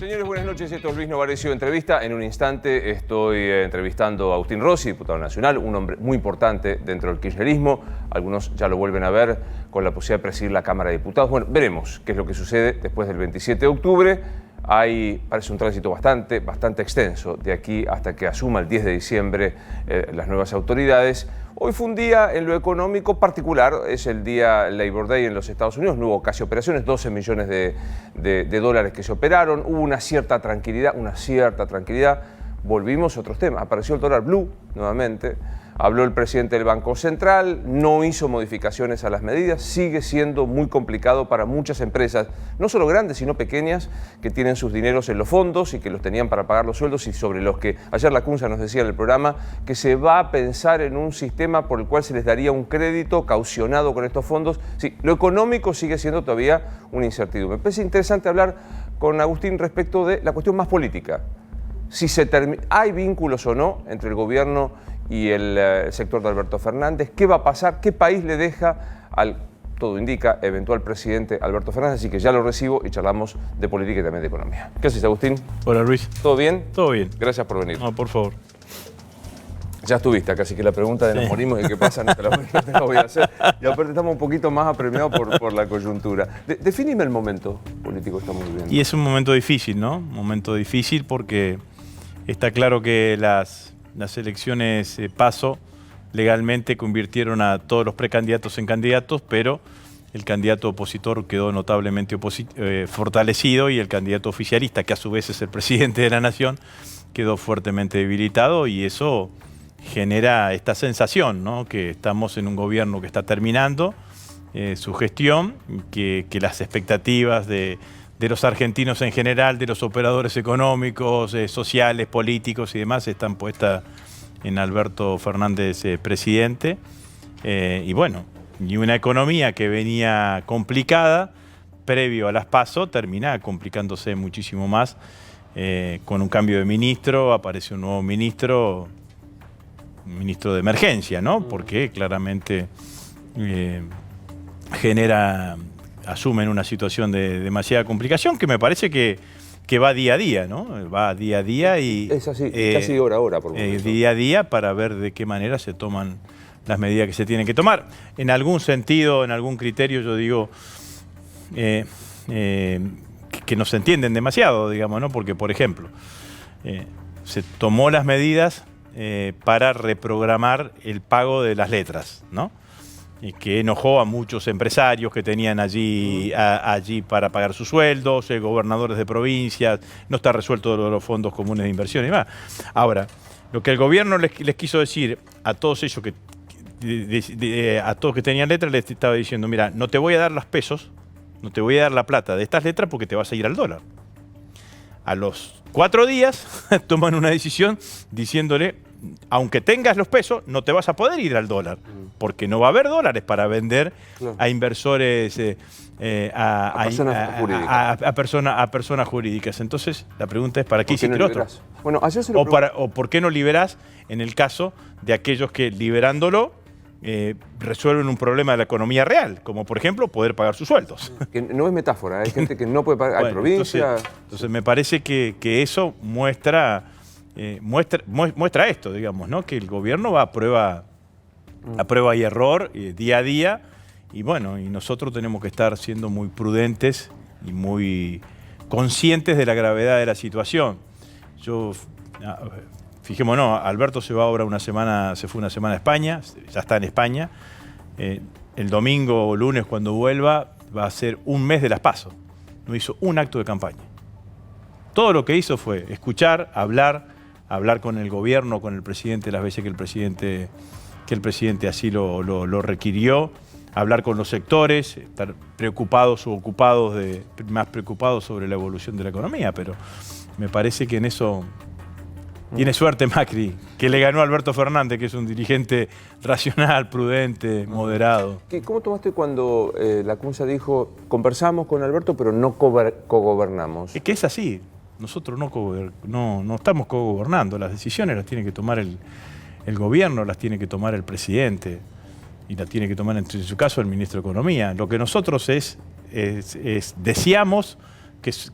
Señores, buenas noches. Esto es Luis Novarecio Entrevista. En un instante estoy entrevistando a Agustín Rossi, diputado nacional, un hombre muy importante dentro del kirchnerismo. Algunos ya lo vuelven a ver con la posibilidad de presidir la Cámara de Diputados. Bueno, veremos qué es lo que sucede después del 27 de octubre. Parece un tránsito bastante extenso de aquí hasta que asuma el 10 de diciembre las nuevas autoridades. Hoy fue un día en lo económico particular, es el día Labor Day en los Estados Unidos, no hubo casi operaciones, 12 millones de dólares que se operaron, hubo una cierta tranquilidad. Volvimos a otros temas, apareció el dólar blue nuevamente, habló el presidente del Banco Central, no hizo modificaciones a las medidas, sigue siendo muy complicado para muchas empresas, no solo grandes sino pequeñas, que tienen sus dineros en los fondos y que los tenían para pagar los sueldos y sobre los que ayer la Cunza nos decía en el programa que se va a pensar en un sistema por el cual se les daría un crédito caucionado con estos fondos. Sí, lo económico sigue siendo todavía una incertidumbre. Me parece interesante hablar con Agustín respecto de la cuestión más política. Si hay vínculos o no entre el gobierno y el sector de Alberto Fernández, ¿qué va a pasar? ¿Qué país le deja al, todo indica, eventual presidente Alberto Fernández? Así que ya lo recibo y charlamos de política y también de economía. ¿Qué haces, Agustín? Hola, Luis. ¿Todo bien? Todo bien. Gracias por venir. No, por favor. Ya estuviste acá, así que la pregunta de nos morimos y qué pasa no te la voy a hacer. Y aparte estamos un poquito más apremiados por la coyuntura. Definime el momento político que estamos viviendo. Y es un momento difícil, ¿no? Un momento difícil porque está claro que las elecciones PASO legalmente convirtieron a todos los precandidatos en candidatos, pero el candidato opositor quedó notablemente fortalecido y el candidato oficialista, que a su vez es el presidente de la nación, quedó fuertemente debilitado y eso genera esta sensación, ¿no? Que estamos en un gobierno que está terminando su gestión, que las expectativas de los argentinos en general, de los operadores económicos, sociales, políticos y demás, están puestas en Alberto Fernández presidente. Y bueno, y una economía que venía complicada previo a las PASO termina complicándose muchísimo más. Con un cambio de ministro, aparece un nuevo ministro, un ministro de emergencia, ¿no? Porque claramente asumen una situación de demasiada complicación que me parece que va día a día, ¿no? Va día a día y... Es así, casi hora a hora, por momento. Día a día para ver de qué manera se toman las medidas que se tienen que tomar. En algún sentido, en algún criterio, yo digo que no se entienden demasiado, digamos, ¿no? Porque, por ejemplo, se tomó las medidas para reprogramar el pago de las letras, ¿no? Y que enojó a muchos empresarios que tenían allí para pagar sus sueldos, gobernadores de provincias, no está resuelto los fondos comunes de inversión y demás. Ahora, lo que el gobierno les quiso decir a todos ellos a todos que tenían letras, les estaba diciendo, mira, no te voy a dar los pesos, no te voy a dar la plata de estas letras porque te vas a ir al dólar. A los 4 días toman una decisión diciéndole, aunque tengas los pesos, no te vas a poder ir al dólar, porque no va a haber dólares para vender a inversores, a personas jurídicas. Entonces, la pregunta es, ¿para qué hiciste lo otro? Bueno, o ¿por qué no liberás en el caso de aquellos que liberándolo resuelven un problema de la economía real, como por ejemplo poder pagar sus sueldos? Que no es metáfora, hay gente que no puede pagar, bueno, hay provincias... Entonces me parece que eso muestra esto, digamos, ¿no? Que el gobierno va a prueba y error día a día y bueno, y nosotros tenemos que estar siendo muy prudentes y muy conscientes de la gravedad de la situación. Fijémonos, Alberto se fue una semana a España, ya está en España. El domingo o lunes cuando vuelva va a ser un mes de las PASO. No hizo un acto de campaña. Todo lo que hizo fue escuchar, hablar con el gobierno, con el presidente las veces que el presidente así lo requirió, hablar con los sectores, estar preocupados o ocupados, más preocupados sobre la evolución de la economía, pero me parece que en eso tiene suerte Macri, que le ganó a Alberto Fernández, que es un dirigente racional, prudente, moderado. ¿Cómo tomaste cuando la Cunza dijo, conversamos con Alberto, pero no cogobernamos? Es que es así. Nosotros no estamos cogobernando. Las decisiones las tiene que tomar el gobierno, las tiene que tomar el presidente y las tiene que tomar, en su caso, el ministro de Economía. Lo que nosotros deseamos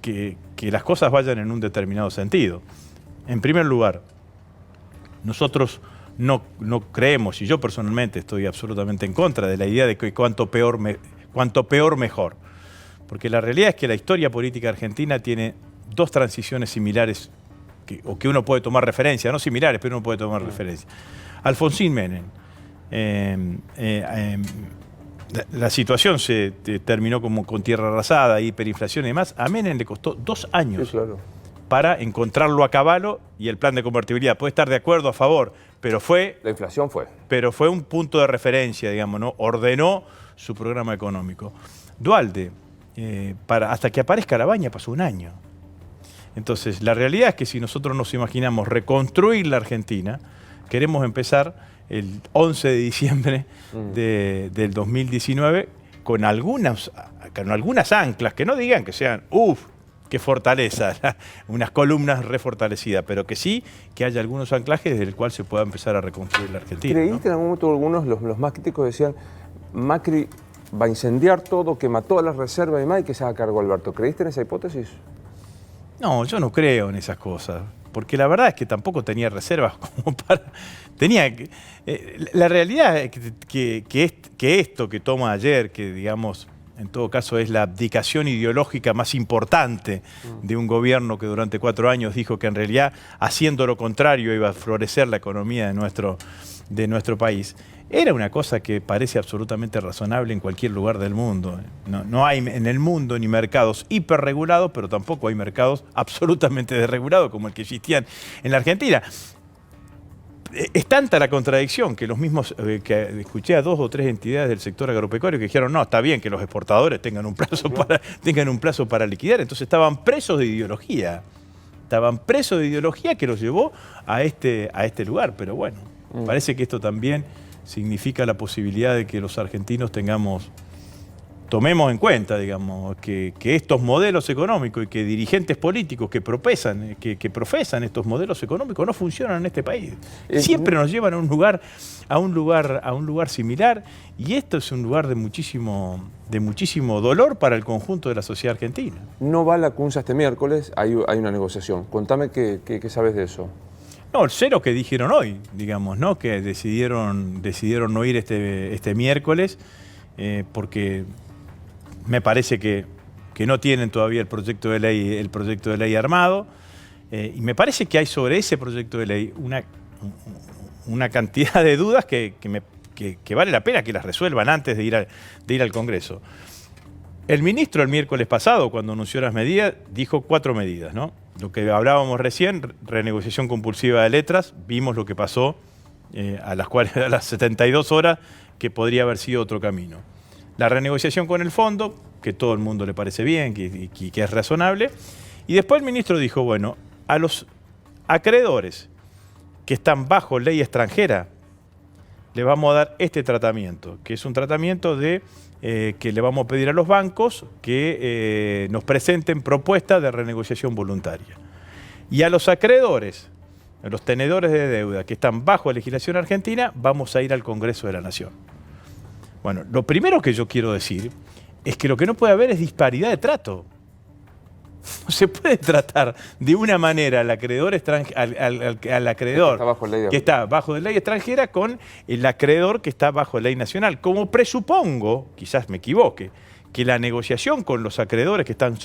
que las cosas vayan en un determinado sentido. En primer lugar, nosotros no creemos, y yo personalmente estoy absolutamente en contra de la idea de que cuanto peor mejor. Porque la realidad es que la historia política argentina tiene dos transiciones similares, que uno puede tomar referencia, no similares, pero uno puede tomar referencia. Alfonsín Menem. La situación se terminó como con tierra arrasada, hiperinflación y demás. A Menem le costó 2 años. Sí, claro. Para encontrarlo a caballo y el plan de convertibilidad. Puede estar de acuerdo, a favor, pero fue... La inflación fue. Pero fue un punto de referencia, digamos, ¿no? Ordenó su programa económico. Duhalde, hasta que aparezca Labaña pasó 1 año. Entonces, la realidad es que si nosotros nos imaginamos reconstruir la Argentina, queremos empezar el 11 de diciembre del 2019 con algunas anclas, que no digan que sean, qué fortaleza, unas columnas refortalecidas, pero que sí que haya algunos anclajes desde el cual se pueda empezar a reconstruir la Argentina. ¿Creíste en algún momento algunos, los más críticos decían, Macri va a incendiar todo, quema todas las reservas y demás y que se haga cargo Alberto? ¿Creíste en esa hipótesis? No, yo no creo en esas cosas, porque la verdad es que tampoco tenía reservas como para... la realidad es que esto que toma ayer, que digamos... En todo caso, es la abdicación ideológica más importante de un gobierno que durante 4 años dijo que en realidad, haciendo lo contrario, iba a florecer la economía de nuestro país. Era una cosa que parece absolutamente razonable en cualquier lugar del mundo. No hay en el mundo ni mercados hiperregulados, pero tampoco hay mercados absolutamente desregulados como el que existían en la Argentina. Es tanta la contradicción que los mismos, que escuché a 2 o 3 entidades del sector agropecuario que dijeron, no, está bien que los exportadores tengan un plazo para liquidar. Entonces estaban presos de ideología. Estaban presos de ideología que los llevó a este lugar. Pero bueno, parece que esto también significa la posibilidad de que los argentinos tomemos en cuenta, digamos, que estos modelos económicos y que dirigentes políticos que profesan estos modelos económicos no funcionan en este país. Siempre nos llevan a un lugar similar, y esto es un lugar de muchísimo dolor para el conjunto de la sociedad argentina. No va la CUNSA este miércoles, hay una negociación. Contame qué sabes de eso. No, sé lo que dijeron hoy, digamos, ¿no? Que decidieron no ir este miércoles porque me parece que no tienen todavía el proyecto de ley armado, y me parece que hay sobre ese proyecto de ley una cantidad de dudas que vale la pena que las resuelvan antes de ir al Congreso. El ministro el miércoles pasado, cuando anunció las medidas, dijo 4 medidas, ¿no? Lo que hablábamos recién, renegociación compulsiva de letras, vimos lo que pasó a las 72 horas, que podría haber sido otro camino. La renegociación con el fondo, que todo el mundo le parece bien, que es razonable. Y después el ministro dijo, bueno, a los acreedores que están bajo ley extranjera, le vamos a dar este tratamiento, que es un tratamiento que le vamos a pedir a los bancos que nos presenten propuestas de renegociación voluntaria. Y a los acreedores, a los tenedores de deuda que están bajo legislación argentina, vamos a ir al Congreso de la Nación. Bueno, lo primero que yo quiero decir es que lo que no puede haber es disparidad de trato. No se puede tratar de una manera al acreedor que está bajo ley extranjera con el acreedor que está bajo ley nacional. Como presupongo, quizás me equivoque, que la negociación con los acreedores que están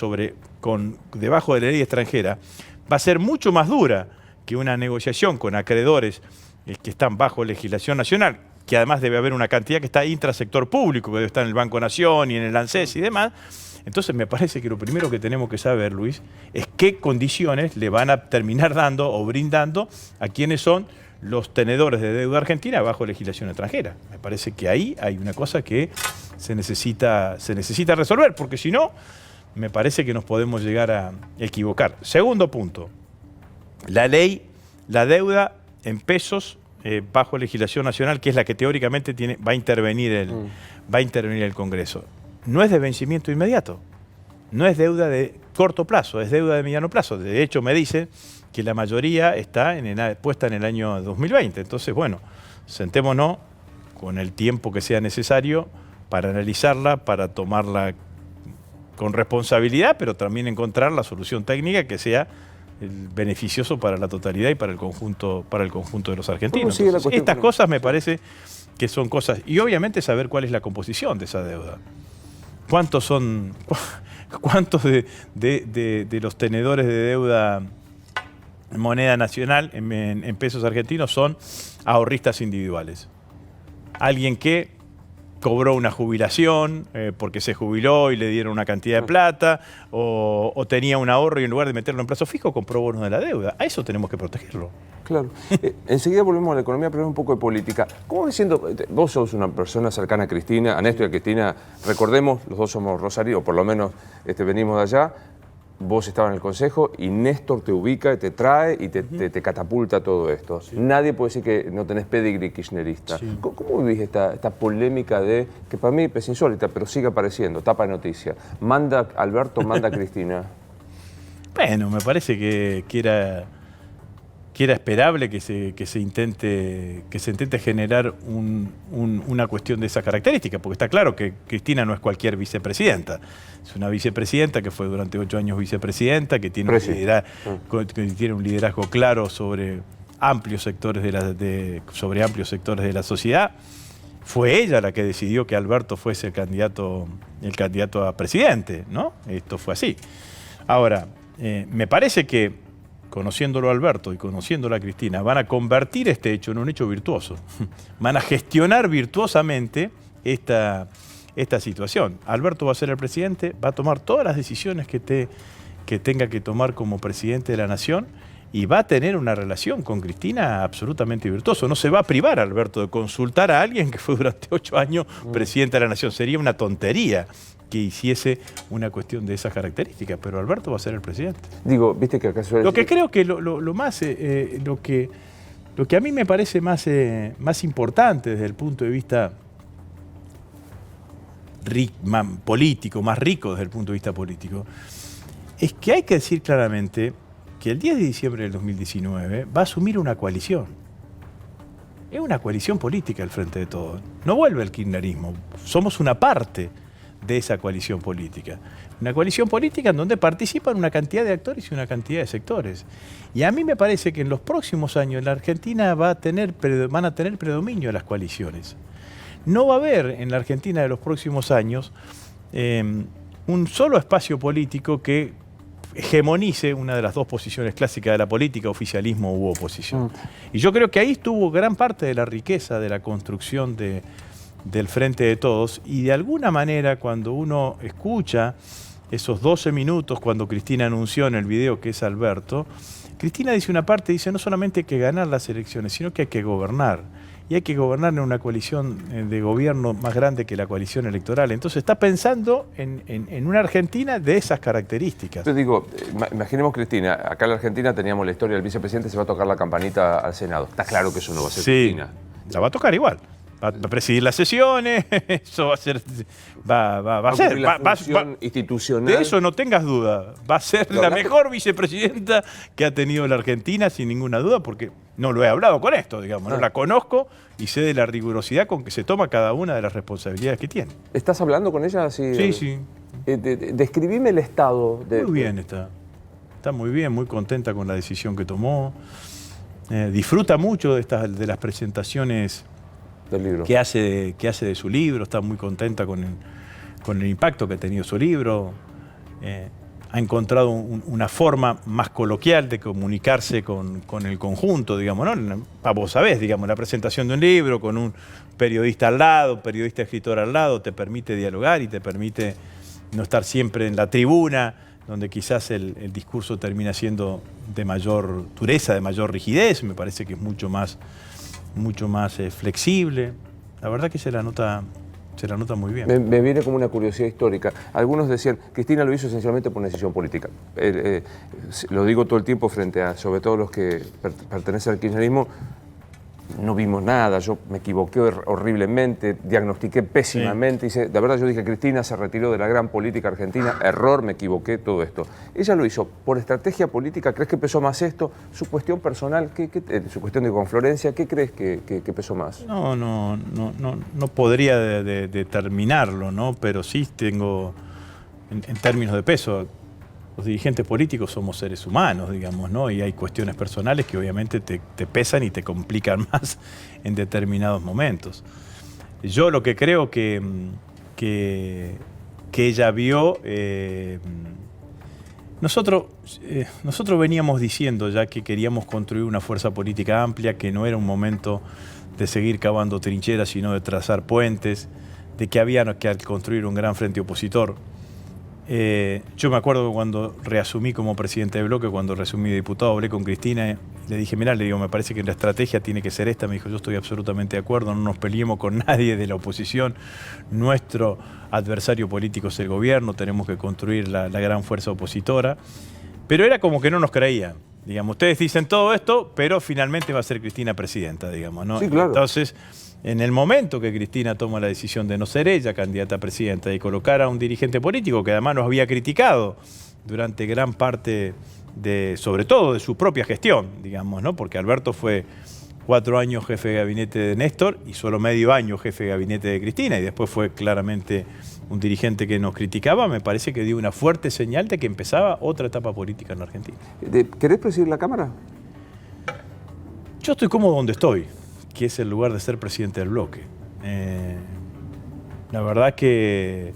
debajo de la ley extranjera va a ser mucho más dura que una negociación con acreedores que están bajo legislación nacional, que además debe haber una cantidad que está intrasector público, que debe estar en el Banco Nación y en el ANSES y demás. Entonces me parece que lo primero que tenemos que saber, Luis, es qué condiciones le van a terminar dando o brindando a quienes son los tenedores de deuda argentina bajo legislación extranjera. Me parece que ahí hay una cosa que se necesita resolver, porque si no, me parece que nos podemos llegar a equivocar. Segundo punto, la deuda en pesos bajo legislación nacional, que es la que teóricamente va a intervenir el Congreso. No es de vencimiento inmediato, no es deuda de corto plazo, es deuda de mediano plazo. De hecho, me dicen que la mayoría está puesta en el año 2020. Entonces, bueno, sentémonos con el tiempo que sea necesario para analizarla, para tomarla con responsabilidad, pero también encontrar la solución técnica que sea beneficioso para la totalidad y para el conjunto de los argentinos. Entonces, estas cosas me parece que son cosas, y obviamente saber cuál es la composición de esa deuda. ¿Cuántos de los tenedores de deuda en moneda nacional, en pesos argentinos, son ahorristas individuales? Alguien que cobró una jubilación porque se jubiló y le dieron una cantidad de plata, o tenía un ahorro y en lugar de meterlo en plazo fijo compró bonos de la deuda. A eso tenemos que protegerlo. Claro. Enseguida volvemos a la economía, pero un poco de política. ¿Cómo ves siendo? Vos sos una persona cercana a Cristina, a Néstor y a Cristina. Recordemos, los dos somos rosarios, o por lo menos venimos de allá. Vos estabas en el Consejo y Néstor te ubica, y te trae y te catapulta todo esto. Sí. Nadie puede decir que no tenés pedigrí kirchnerista. Sí. ¿Cómo vivís esta polémica que para mí es insólita, pero sigue apareciendo, tapa de noticia? Manda Alberto, manda Cristina. Bueno, me parece que era esperable que se intente generar una cuestión de esa característica, porque está claro que Cristina no es cualquier vicepresidenta. Es una vicepresidenta que fue durante 8 años vicepresidenta, que tiene un liderazgo claro sobre amplios sectores de la sociedad. Fue ella la que decidió que Alberto fuese el candidato a presidente, ¿no? Esto fue así. Ahora, me parece que, conociéndolo a Alberto y conociéndolo a Cristina, van a convertir este hecho en un hecho virtuoso. Van a gestionar virtuosamente esta situación. Alberto va a ser el presidente, va a tomar todas las decisiones que tenga que tomar como presidente de la nación y va a tener una relación con Cristina absolutamente virtuosa. No se va a privar Alberto de consultar a alguien que fue durante 8 años presidente de la nación. Sería una tontería que hiciese una cuestión de esas características, pero Alberto va a ser el presidente. Digo, viste que acaso... Lo que creo que lo que a mí me parece más importante desde el punto de vista político, más rico desde el punto de vista político, es que hay que decir claramente que el 10 de diciembre del 2019 va a asumir una coalición. Es una coalición política el Frente de Todos. No vuelve el kirchnerismo. Somos una parte de esa coalición política. Una coalición política en donde participan una cantidad de actores y una cantidad de sectores. Y a mí me parece que en los próximos años la Argentina van a tener predominio las coaliciones. No va a haber en la Argentina de los próximos años un solo espacio político que hegemonice una de las dos posiciones clásicas de la política, oficialismo u oposición. Y yo creo que ahí estuvo gran parte de la riqueza de la construcción del Frente de Todos, y de alguna manera cuando uno escucha esos 12 minutos cuando Cristina anunció en el video que es Alberto, Cristina dice una parte, dice no solamente hay que ganar las elecciones, sino que hay que gobernar. Y hay que gobernar en una coalición de gobierno más grande que la coalición electoral. Entonces está pensando en una Argentina de esas características. Yo digo, imaginemos Cristina, acá en la Argentina teníamos la historia del vicepresidente, se va a tocar la campanita al Senado. Está claro que eso no va a ser Cristina. La va a tocar igual. Va a presidir las sesiones, eso va a ser... Va a ser la función institucional. De eso no tengas duda. Va a ser la mejor vicepresidenta que ha tenido la Argentina, sin ninguna duda, porque no lo he hablado con esto, digamos. No la conozco y sé de la rigurosidad con que se toma cada una de las responsabilidades que tiene. ¿Estás hablando con ella? Sí. Describime el estado. Muy bien está. Está muy bien, muy contenta con la decisión que tomó. Disfruta mucho de las presentaciones del libro. Que hace de su libro, está muy contenta con el impacto que ha tenido su libro. Ha encontrado una forma más coloquial de comunicarse con el conjunto, digamos, ¿no? Vos sabés, digamos, la presentación de un libro con un periodista al lado, periodista escritor al lado, te permite dialogar y te permite no estar siempre en la tribuna, donde quizás el discurso termina siendo de mayor dureza, de mayor rigidez. Me parece que es mucho más flexible. La verdad que se la nota muy bien. Me viene como una curiosidad histórica. Algunos decían, Cristina lo hizo esencialmente por una decisión política. Lo digo todo el tiempo frente a, sobre todo los que pertenecen al kirchnerismo, no vimos nada, yo me equivoqué horriblemente, diagnostiqué pésimamente, sí. La verdad yo dije, Cristina se retiró de la gran política argentina, error, me equivoqué, todo esto. Ella lo hizo por estrategia política, ¿crees que pesó más esto? Su cuestión personal, su cuestión de confluencia, ¿qué crees que pesó más? No podría determinarlo, ¿no? Pero sí tengo en términos de peso. Los dirigentes políticos somos seres humanos, digamos, ¿no? Y hay cuestiones personales que obviamente te pesan y te complican más en determinados momentos. Yo lo que creo que ella vio... Nosotros veníamos diciendo ya que queríamos construir una fuerza política amplia, que no era un momento de seguir cavando trincheras, sino de trazar puentes, de que había que construir un gran frente opositor. Yo me acuerdo que cuando reasumí como presidente de bloque, cuando reasumí de diputado, hablé con Cristina y le dije, mirá, le digo, me parece que la estrategia tiene que ser esta. Me dijo, yo estoy absolutamente de acuerdo, no nos peleemos con nadie de la oposición. Nuestro adversario político es el gobierno, tenemos que construir la gran fuerza opositora. Pero era como que no nos creía. Digamos, ustedes dicen todo esto, pero finalmente va a ser Cristina presidenta, digamos, ¿no? Sí, claro. Entonces, en el momento que Cristina toma la decisión de no ser ella candidata a presidenta y colocar a un dirigente político que además nos había criticado durante gran parte sobre todo de su propia gestión, digamos, ¿no? Porque Alberto fue 4 años jefe de gabinete de Néstor y solo medio año jefe de gabinete de Cristina, y después fue claramente un dirigente que nos criticaba. Me parece que dio una fuerte señal de que empezaba otra etapa política en la Argentina. ¿Querés presidir la Cámara? Yo estoy cómodo donde estoy, que es el lugar de ser presidente del bloque. La verdad que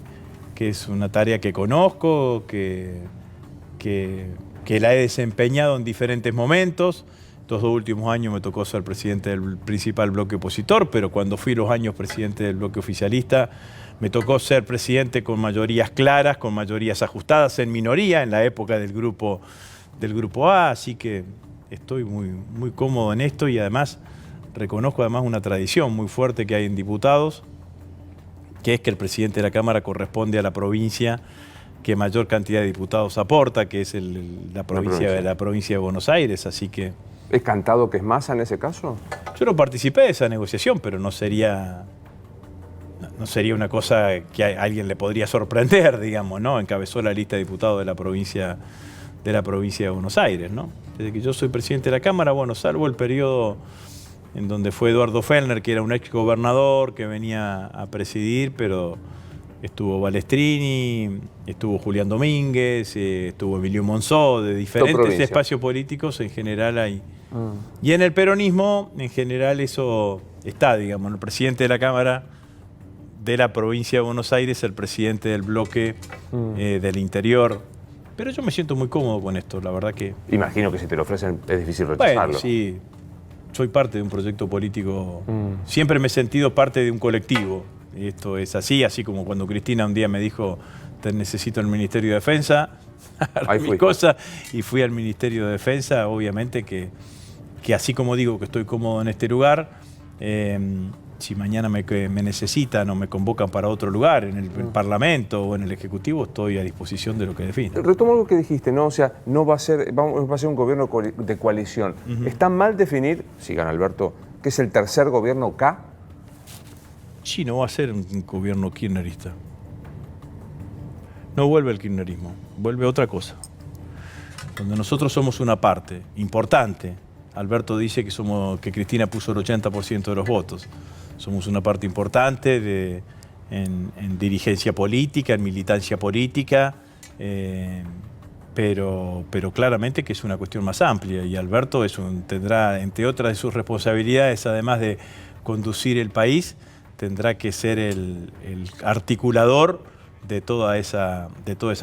es una tarea que conozco, que la he desempeñado en diferentes momentos. Estos 2 últimos años me tocó ser presidente del principal bloque opositor, pero cuando fui los años presidente del bloque oficialista, me tocó ser presidente con mayorías claras, con mayorías ajustadas, en minoría, en la época del grupo A, así que estoy muy cómodo en esto y además reconozco una tradición muy fuerte que hay en diputados, que es que el presidente de la Cámara corresponde a la provincia que mayor cantidad de diputados aporta, que es la provincia de Buenos Aires, así que... ¿Es cantado que es Massa en ese caso? Yo no participé de esa negociación, pero no sería una cosa que a alguien le podría sorprender, digamos, ¿no? Encabezó la lista de diputados de la provincia de Buenos Aires, ¿no? Desde que yo soy presidente de la Cámara, bueno, salvo el periodo en donde fue Eduardo Fellner, que era un ex gobernador que venía a presidir, pero estuvo Balestrini, estuvo Julián Domínguez, estuvo Emilio Monzó, de diferentes espacios políticos en general hay. Y en el peronismo, en general, eso está, digamos, el presidente de la Cámara de la provincia de Buenos Aires, el presidente del bloque del interior. Pero yo me siento muy cómodo con esto, la verdad que... Imagino que si te lo ofrecen es difícil rechazarlo. Bueno, sí, soy parte de un proyecto político, siempre me he sentido parte de un colectivo. Esto es así como cuando Cristina un día me dijo, te necesito en el Ministerio de Defensa, mi cosa, y fui al Ministerio de Defensa. Obviamente que así como digo que estoy cómodo en este lugar, si mañana me necesitan o me convocan para otro lugar, en el Parlamento o en el Ejecutivo, estoy a disposición de lo que defina. Retomo algo que dijiste, ¿no? O sea, no va a ser, va a ser un gobierno de coalición. ¿Está mal definir, si gana Alberto, que es el tercer gobierno K? Sí, no va a ser un gobierno kirchnerista. No vuelve el kirchnerismo, vuelve otra cosa. Donde nosotros somos una parte importante. Alberto dice que Cristina puso el 80% de los votos. Somos una parte importante en dirigencia política, en militancia política, pero claramente que es una cuestión más amplia. Y Alberto tendrá, entre otras de sus responsabilidades, además de conducir el país, tendrá que ser el articulador de toda esa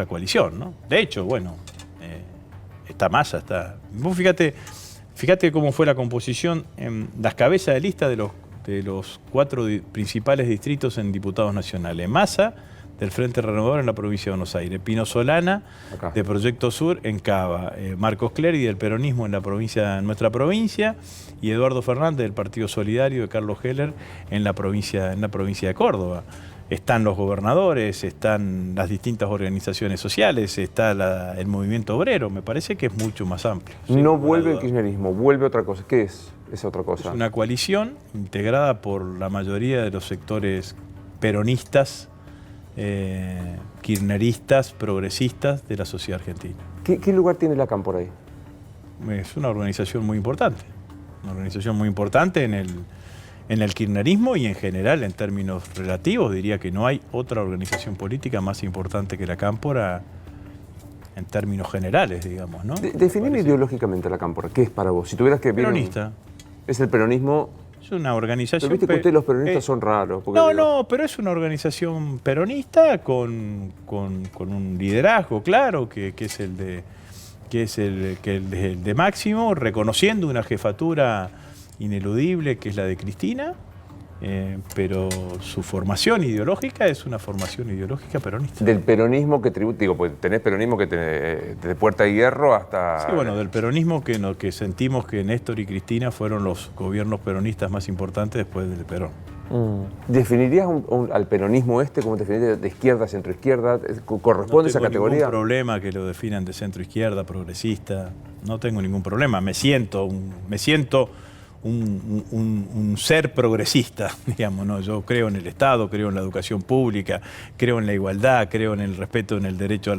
coalición, ¿no? De hecho, bueno, está Massa, está... Vos fíjate cómo fue la composición en las cabezas de lista de los 4 principales distritos en diputados nacionales. Massa, del Frente Renovador en la provincia de Buenos Aires. Pino Solana, acá, de Proyecto Sur en Cava. Marcos Clery, del peronismo en nuestra provincia. Y Eduardo Fernández, del Partido Solidario de Carlos Heller en la provincia de Córdoba. Están los gobernadores, están las distintas organizaciones sociales, está el movimiento obrero. Me parece que es mucho más amplio. No vuelve el kirchnerismo, vuelve otra cosa. ¿Qué es esa otra cosa? Es una coalición integrada por la mayoría de los sectores peronistas, kirchneristas, progresistas de la sociedad argentina. ¿Qué lugar tiene la CAM por ahí? Es una organización muy importante. Una organización muy importante en en el kirchnerismo y en general, en términos relativos, diría que no hay otra organización política más importante que la Cámpora en términos generales, digamos, ¿no? Definime ideológicamente la Cámpora. ¿Qué es para vos? Si tuvieras que... Peronista. Es el peronismo... Es una organización... Pero viste que ustedes los peronistas son raros. No, pero es una organización peronista con un liderazgo claro, que es el de Máximo, reconociendo una jefatura ineludible que es la de Cristina, pero su formación ideológica es una formación ideológica peronista. Del peronismo que tributa, digo, pues tenés peronismo que desde Puerta de Hierro hasta... Sí, bueno, del peronismo que sentimos que Néstor y Cristina fueron los gobiernos peronistas más importantes después del Perón. ¿Definirías al peronismo como definirías de izquierda, centroizquierda? ¿Corresponde esa categoría? No tengo ningún problema que lo definan de centroizquierda, progresista. No tengo ningún problema. Me siento un ser progresista, digamos, ¿no? Yo creo en el Estado, creo en la educación pública, creo en la igualdad, creo en el respeto, en el derecho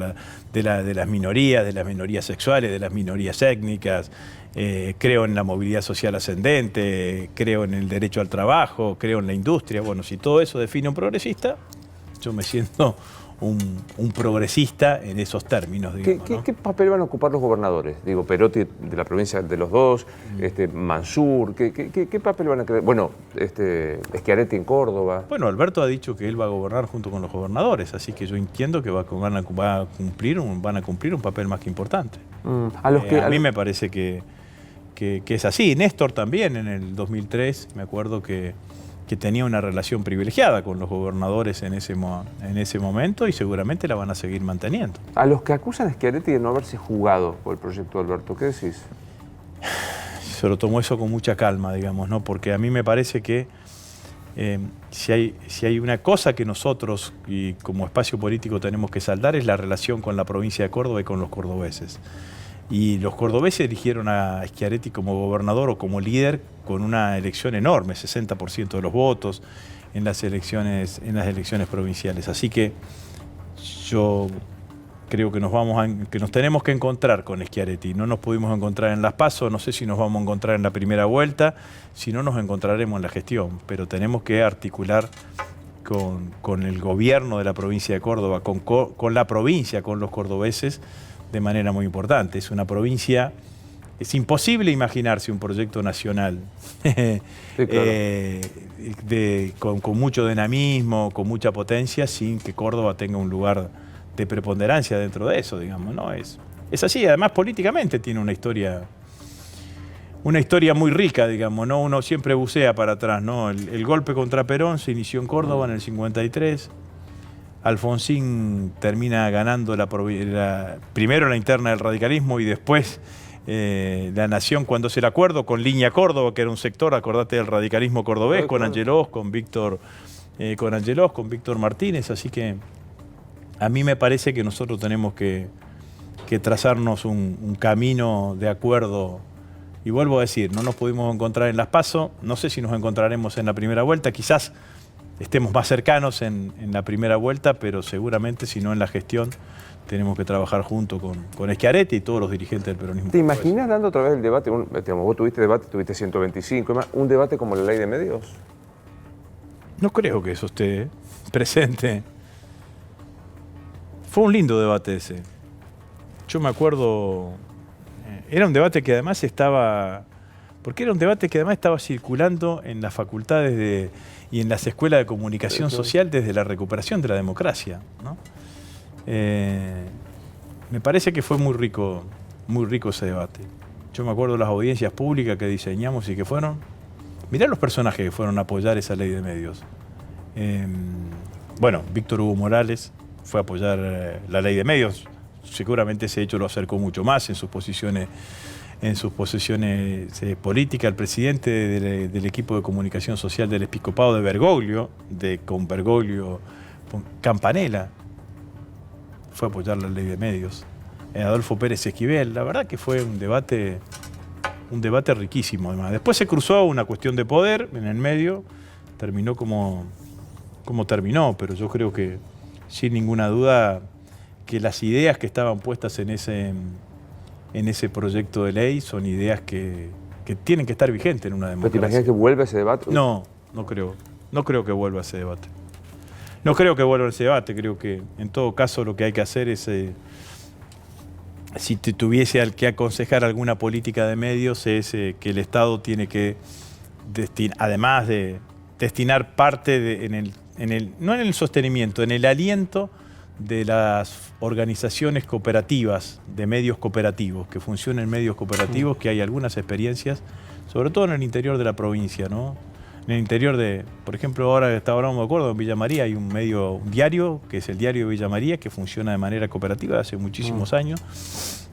de las minorías sexuales, de las minorías étnicas, creo en la movilidad social ascendente, creo en el derecho al trabajo, creo en la industria. Bueno, si todo eso define un progresista, yo me siento un progresista en esos términos, digamos, ¿no? ¿Qué papel van a ocupar los gobernadores? Digo, Perotti de la provincia de los dos, Mansur, ¿qué papel van a crear? Bueno, Schiaretti en Córdoba. Bueno, Alberto ha dicho que él va a gobernar junto con los gobernadores, así que yo entiendo que van a cumplir un papel más que importante. A mí me parece que es así. Néstor también en el 2003, me acuerdo que tenía una relación privilegiada con los gobernadores en ese momento y seguramente la van a seguir manteniendo. A los que acusan a Schiaretti de no haberse jugado por el proyecto de Alberto, ¿qué decís? Se lo tomo eso con mucha calma, digamos, ¿no? Porque a mí me parece que si hay una cosa que nosotros y como espacio político tenemos que saldar es la relación con la provincia de Córdoba y con los cordobeses. Y los cordobeses eligieron a Schiaretti como gobernador o como líder con una elección enorme, 60% de los votos en las elecciones provinciales. Así que yo creo que nos tenemos que encontrar con Schiaretti. No nos pudimos encontrar en las PASO, no sé si nos vamos a encontrar en la primera vuelta, si no nos encontraremos en la gestión, pero tenemos que articular con el gobierno de la provincia de Córdoba, con la provincia, con los cordobeses, de manera muy importante. Es una provincia, es imposible imaginarse un proyecto nacional sí, claro. Con mucho dinamismo, con mucha potencia, sin que Córdoba tenga un lugar de preponderancia dentro de eso, digamos, ¿no? Es así, además políticamente tiene una historia muy rica, digamos, ¿no? Uno siempre bucea para atrás, ¿no? El golpe contra Perón se inició en Córdoba en el 53. Alfonsín termina ganando primero la interna del radicalismo y después la Nación cuando hace el acuerdo con Línea Córdoba, que era un sector, acordate, del radicalismo cordobés, con Angelós, con Víctor Martínez. Así que a mí me parece que nosotros tenemos que trazarnos un camino de acuerdo. Y vuelvo a decir, no nos pudimos encontrar en las PASO, no sé si nos encontraremos en la primera vuelta, quizás estemos más cercanos en la primera vuelta, pero seguramente, si no en la gestión, tenemos que trabajar junto con Schiaretti y todos los dirigentes del peronismo. ¿Te imaginas dando otra vez el debate? Vos tuviste debate, tuviste 125, un debate como la ley de medios. No creo que eso esté presente. Fue un lindo debate ese. Yo me acuerdo, era un debate que además estaba circulando en las facultades y en las escuelas de comunicación social desde la recuperación de la democracia, ¿no? Me parece que fue muy rico ese debate. Yo me acuerdo de las audiencias públicas que diseñamos y que fueron... Mirá los personajes que fueron a apoyar esa ley de medios. Bueno, Víctor Hugo Morales fue a apoyar la ley de medios. Seguramente ese hecho lo acercó mucho más en sus posiciones políticas. El presidente del equipo de comunicación social del Episcopado de Bergoglio, con Campanella, fue a apoyar la ley de medios. Adolfo Pérez Esquivel, la verdad que fue un debate riquísimo. Además, después se cruzó una cuestión de poder en el medio, terminó como terminó, pero yo creo que sin ninguna duda que las ideas que estaban puestas en ese proyecto de ley son ideas que tienen que estar vigentes en una democracia. ¿Pero te imaginas que vuelva ese debate? No, No creo que vuelva a ese debate. No creo que vuelva a ese debate. Creo que en todo caso lo que hay que hacer es, si te tuviese que aconsejar alguna política de medios, es que el Estado tiene que, además de destinar parte no en el sostenimiento, en el aliento de las organizaciones cooperativas, de medios cooperativos, que funcionen medios cooperativos, que hay algunas experiencias, sobre todo en el interior de la provincia, ¿no? En el interior de, por ejemplo, ahora no me acuerdo, en Villa María hay un diario, que es el Diario de Villa María, que funciona de manera cooperativa hace muchísimos años.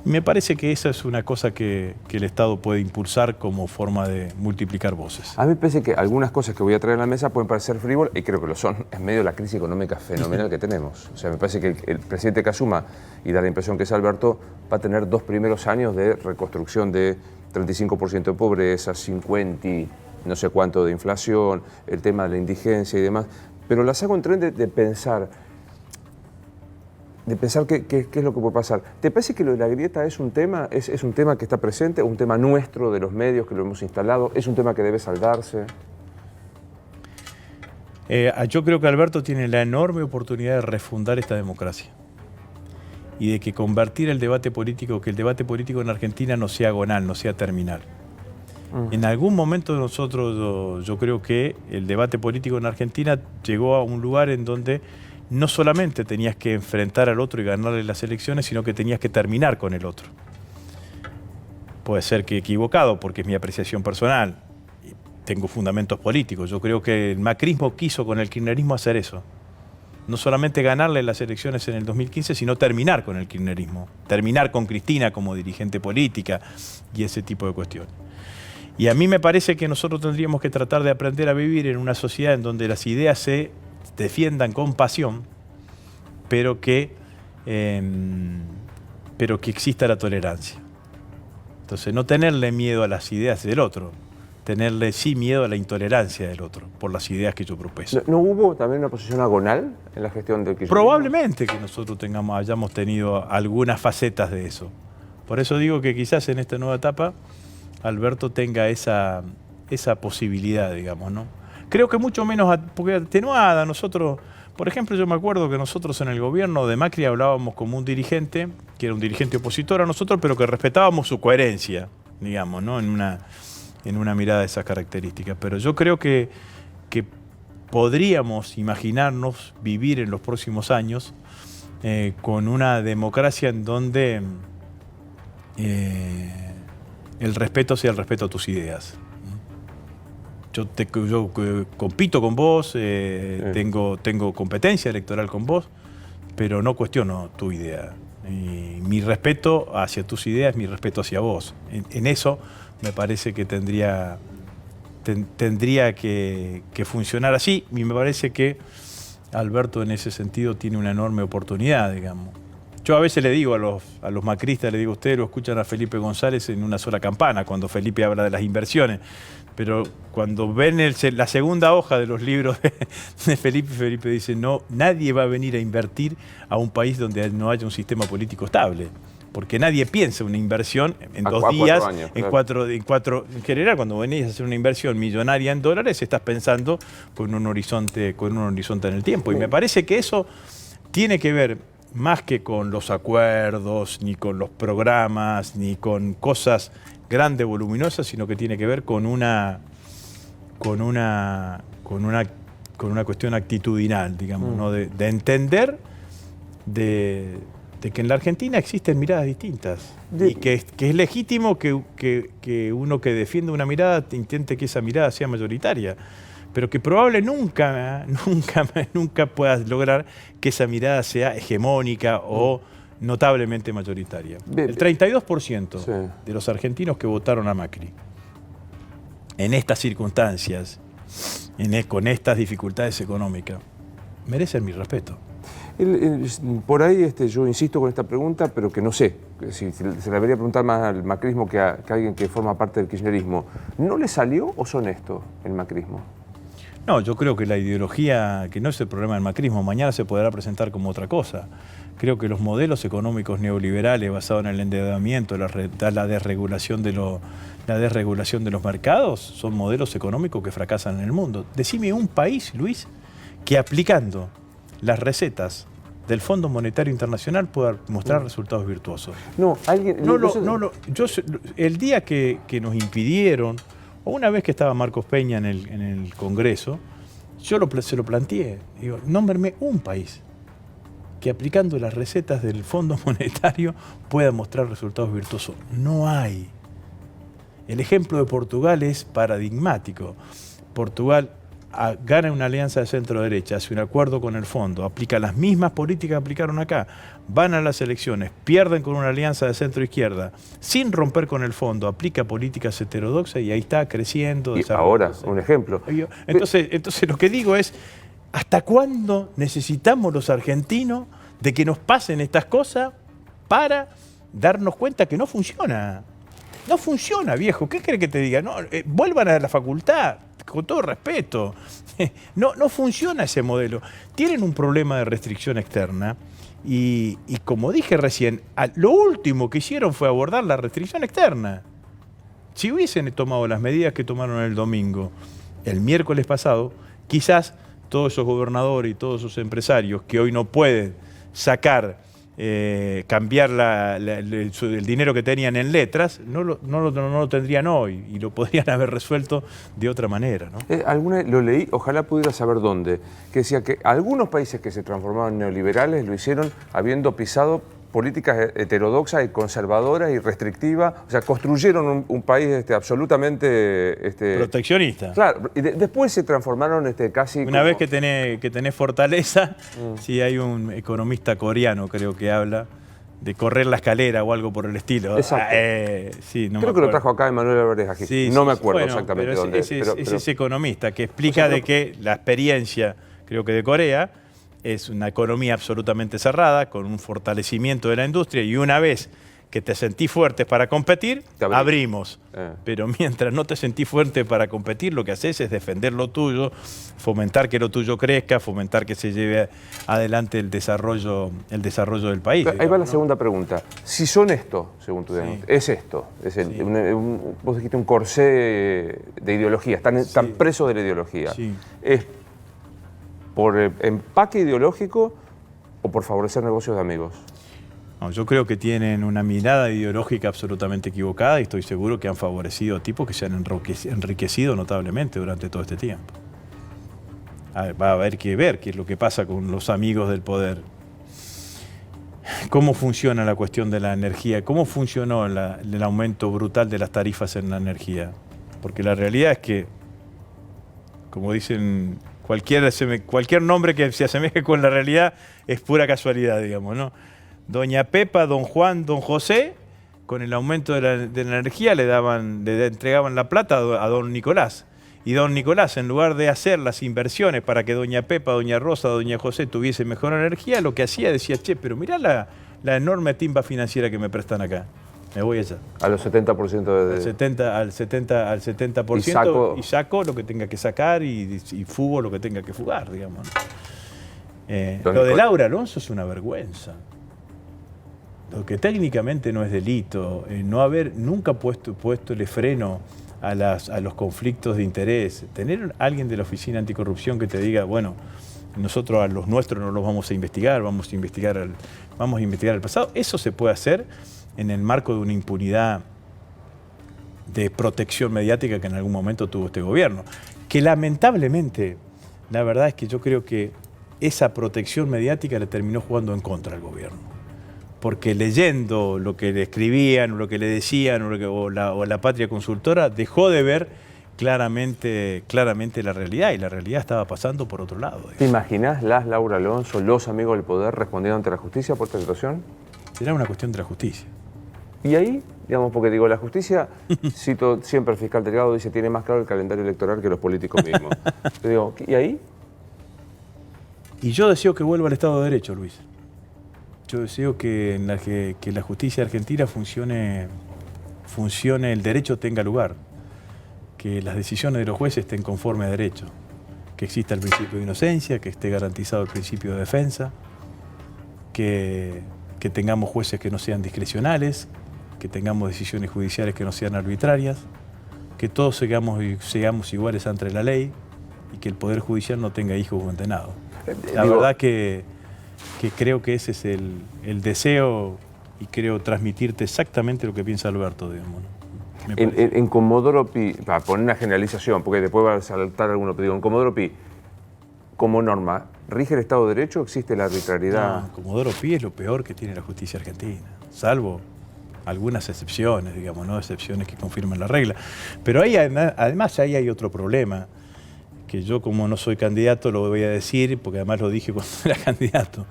Y me parece que esa es una cosa que el Estado puede impulsar como forma de multiplicar voces. A mí me parece que algunas cosas que voy a traer a la mesa pueden parecer frívolas, y creo que lo son, en medio de la crisis económica fenomenal que tenemos. O sea, me parece que el presidente que asuma, y da la impresión que es Alberto, va a tener 2 primeros años de reconstrucción de 35% de pobreza, 50 y no sé cuánto de inflación, el tema de la indigencia y demás. Pero las hago en tren de pensar qué es lo que puede pasar. ¿Te parece que lo de la grieta es un tema? ¿Es un tema que está presente? ¿Un tema nuestro de los medios que lo hemos instalado? ¿Es un tema que debe saldarse? Yo creo que Alberto tiene la enorme oportunidad de refundar esta democracia y de que convertir el debate político, que el debate político en Argentina no sea agonal, no sea terminal. En algún momento nosotros, yo creo que el debate político en Argentina llegó a un lugar en donde no solamente tenías que enfrentar al otro y ganarle las elecciones, sino que tenías que terminar con el otro. Puede ser que equivocado, porque es mi apreciación personal, y tengo fundamentos políticos. Yo creo que el macrismo quiso con el kirchnerismo hacer eso. No solamente ganarle las elecciones en el 2015, sino terminar con el kirchnerismo. Terminar con Cristina como dirigente política y ese tipo de cuestiones. Y a mí me parece que nosotros tendríamos que tratar de aprender a vivir en una sociedad en donde las ideas se defiendan con pasión, pero que exista la tolerancia. Entonces, no tenerle miedo a las ideas del otro, tenerle sí miedo a la intolerancia del otro, por las ideas que yo propeso. ¿No hubo también una posición agonal en la gestión del kirchnerismo? Probablemente que nosotros hayamos tenido algunas facetas de eso. Por eso digo que quizás en esta nueva etapa Alberto tenga esa posibilidad, digamos, ¿no? Creo que mucho menos porque atenuada. Nosotros, por ejemplo, yo me acuerdo que nosotros en el gobierno de Macri hablábamos como un dirigente, que era un dirigente opositor a nosotros, pero que respetábamos su coherencia, digamos, ¿no? En una mirada de esas características. Pero yo creo que podríamos imaginarnos vivir en los próximos años con una democracia en donde el respeto sea el respeto a tus ideas. Yo compito con vos, tengo competencia electoral con vos, pero no cuestiono tu idea. Y mi respeto hacia tus ideas es mi respeto hacia vos. En eso me parece que tendría que funcionar así, y me parece que Alberto en ese sentido tiene una enorme oportunidad, digamos. Yo a veces le digo a los macristas, le digo, ustedes lo escuchan a Felipe González en una sola campana, cuando Felipe habla de las inversiones. Pero cuando ven la segunda hoja de los libros de Felipe dice, no, nadie va a venir a invertir a un país donde no haya un sistema político estable. Porque nadie piensa una inversión en 2 días, 4 años, claro. En general, cuando venís a hacer una inversión millonaria en dólares, estás pensando con un horizonte en el tiempo. Y me parece que eso tiene que ver más que con los acuerdos, ni con los programas, ni con cosas grandes, voluminosas, sino que tiene que ver con una cuestión actitudinal, digamos, ¿no? de entender de que en la Argentina existen miradas distintas y que es legítimo que uno que defiende una mirada intente que esa mirada sea mayoritaria, pero que probablemente nunca puedas lograr que esa mirada sea hegemónica o notablemente mayoritaria. El 32% de los argentinos que votaron a Macri en estas circunstancias, con estas dificultades económicas, merecen mi respeto. Por ahí yo insisto con esta pregunta, pero que no sé, si se la debería preguntar más al macrismo que a alguien que forma parte del kirchnerismo. ¿No le salió o son esto el macrismo? No, yo creo que la ideología, que no es el problema del macrismo, mañana se podrá presentar como otra cosa. Creo que los modelos económicos neoliberales basados en el endeudamiento, la desregulación de los mercados, son modelos económicos que fracasan en el mundo. Decime un país, Luis, que aplicando las recetas del Fondo Monetario Internacional pueda mostrar resultados virtuosos. No, alguien... El día que nos impidieron, o una vez que estaba Marcos Peña en el Congreso, yo se lo planteé. Digo, nómbreme un país que aplicando las recetas del Fondo Monetario pueda mostrar resultados virtuosos. No hay. El ejemplo de Portugal es paradigmático. Portugal gana una alianza de centro-derecha, hace un acuerdo con el fondo, aplica las mismas políticas que aplicaron acá, van a las elecciones, pierden con una alianza de centro-izquierda, sin romper con el fondo, aplica políticas heterodoxas y ahí está creciendo. Y ahora, un ejemplo. Entonces lo que digo es, ¿hasta cuándo necesitamos los argentinos de que nos pasen estas cosas para darnos cuenta que no funciona? No funciona, viejo. ¿Qué crees que te diga? No, vuelvan a la facultad, con todo respeto. No funciona ese modelo. Tienen un problema de restricción externa y como dije recién, lo último que hicieron fue abordar la restricción externa. Si hubiesen tomado las medidas que tomaron el domingo, el miércoles pasado, quizás todos esos gobernadores y todos esos empresarios que hoy no pueden sacar, cambiar el dinero que tenían en letras, no lo tendrían hoy y lo podrían haber resuelto de otra manera, ¿no? Lo leí, ojalá pudiera saber dónde, que decía que algunos países que se transformaron en neoliberales lo hicieron habiendo pisado políticas heterodoxas y conservadoras y restrictivas, o sea, construyeron un país absolutamente... proteccionista. Claro, y después se transformaron casi... Una vez que tenés fortaleza, sí hay un economista coreano, creo que habla, de correr la escalera o algo por el estilo. Exacto. Sí, creo que lo trajo acá Emanuel Álvarez aquí. Sí, no me acuerdo bueno, exactamente pero dónde. Es ese economista que explica de que la experiencia, creo que de Corea, es una economía absolutamente cerrada, con un fortalecimiento de la industria, y una vez que te sentís fuerte para competir, abrimos. Pero mientras no te sentís fuerte para competir, lo que haces es defender lo tuyo, fomentar que lo tuyo crezca, fomentar que se lleve adelante el desarrollo del país. Ahí digamos, va la ¿no? segunda pregunta. Si son esto, según tu diagnóstico, es esto, vos dijiste un corsé de ideología, están presos de la ideología. Sí. ¿Es por empaque ideológico o por favorecer negocios de amigos? No, yo creo que tienen una mirada ideológica absolutamente equivocada y estoy seguro que han favorecido a tipos que se han enriquecido notablemente durante todo este tiempo. Va a haber que ver qué es lo que pasa con los amigos del poder. ¿Cómo funciona la cuestión de la energía? ¿Cómo funcionó el aumento brutal de las tarifas en la energía? Porque la realidad es que, como dicen, cualquier nombre que se asemeje con la realidad es pura casualidad, digamos, ¿no? Doña Pepa, don Juan, don José, con el aumento de la energía le entregaban la plata a don Nicolás. Y don Nicolás, en lugar de hacer las inversiones para que doña Pepa, doña Rosa, doña José tuviese mejor energía, lo que hacía decía, che, pero mirá la enorme timba financiera que me prestan acá. Me voy allá. A los 70% de... Al 70% y saco lo que tenga que sacar y fugo lo que tenga que fugar, digamos. Lo de Laura Alonso es una vergüenza. Lo que técnicamente no es delito, no haber nunca puestole freno a los conflictos de interés, tener alguien de la Oficina Anticorrupción que te diga, bueno, nosotros a los nuestros no los vamos a investigar, vamos a investigar el pasado, eso se puede hacer en el marco de una impunidad de protección mediática que en algún momento tuvo este gobierno. Que lamentablemente, la verdad es que yo creo que esa protección mediática le terminó jugando en contra al gobierno. Porque leyendo lo que le escribían, lo que le decían, o la Patria Consultora, dejó de ver claramente la realidad, y la realidad estaba pasando por otro lado. ¿Te imaginás Laura Alonso, los amigos del poder respondiendo ante la justicia por esta situación? Será una cuestión de la justicia. Y ahí, digamos, porque digo, la justicia, cito siempre al fiscal Delgado, dice, tiene más claro el calendario electoral que los políticos mismos. Te digo, ¿y ahí? Y yo deseo que vuelva al Estado de Derecho, Luis. Yo deseo que la justicia argentina funcione, el derecho tenga lugar, que las decisiones de los jueces estén conformes a derecho, que exista el principio de inocencia, que esté garantizado el principio de defensa, que tengamos jueces que no sean discrecionales, que tengamos decisiones judiciales que no sean arbitrarias, que todos seamos iguales ante la ley y que el Poder Judicial no tenga hijos condenados. La verdad que creo que ese es el deseo y creo transmitirte exactamente lo que piensa Alberto, digamos, ¿no? En Comodoro Pi, para poner una generalización, porque después va a saltar alguno, pero digo, en Comodoro Pi, como norma, ¿rige el Estado de Derecho o existe la arbitrariedad? No, Comodoro Pi es lo peor que tiene la justicia argentina, salvo algunas excepciones, digamos, ¿no? Excepciones que confirman la regla. Pero ahí, además ahí hay otro problema, que yo como no soy candidato lo voy a decir, porque además lo dije cuando era candidato,